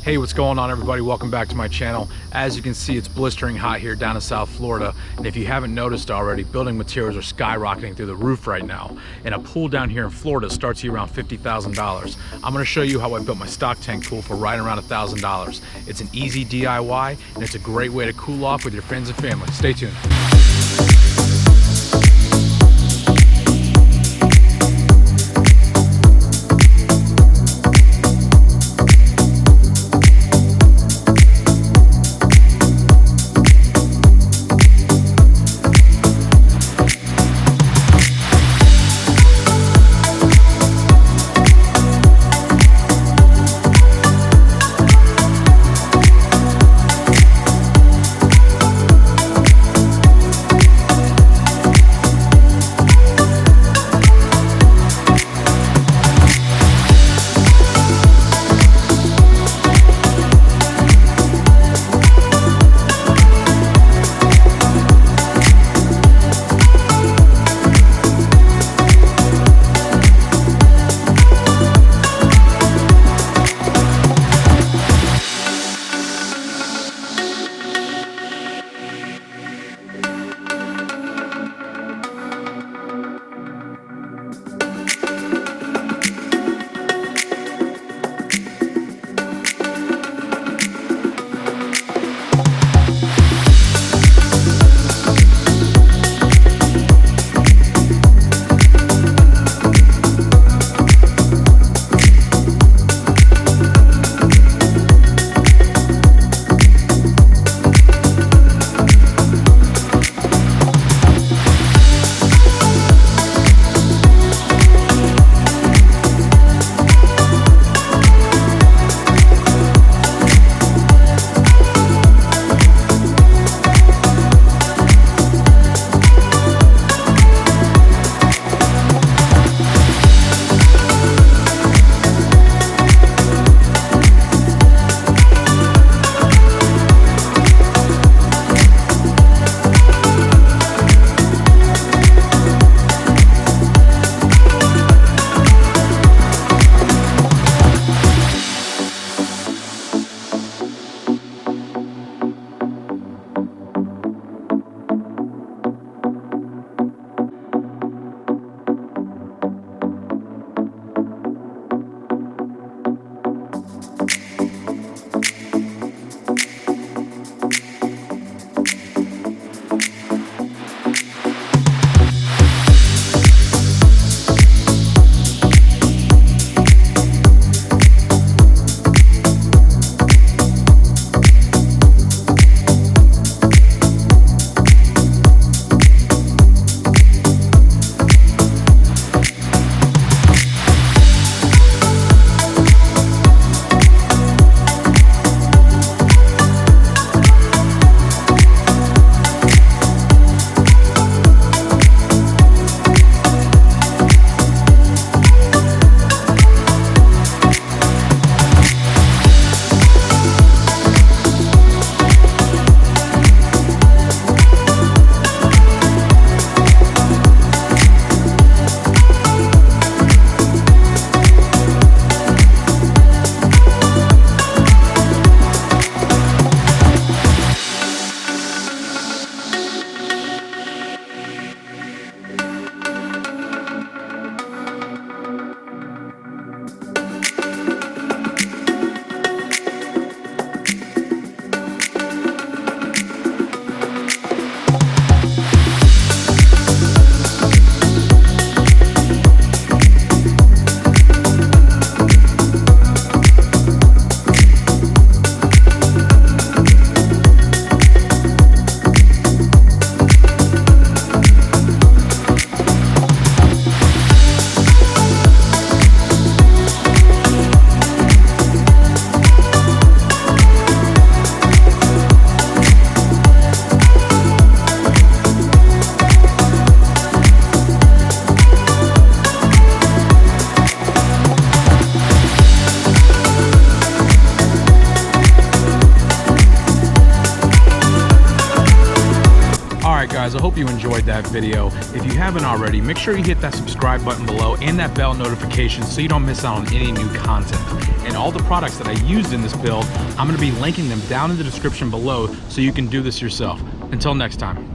Hey, what's going on everybody? Welcome back to my channel. As you can see, it's blistering hot here down in South Florida. And if you haven't noticed already, building materials are skyrocketing through the roof right now. And a pool down here in Florida starts you around $50,000. I'm gonna show you how I built my stock tank pool for right around $1,000. It's an easy DIY and it's a great way to cool off with your friends and family. Stay tuned. hope you enjoyed that video. If you haven't already, make sure you hit that subscribe button below and that bell notification so you don't miss out on any new content. And all the products that I used in this build, I'm going to be linking them down in the description below so you can do this yourself. Until next time.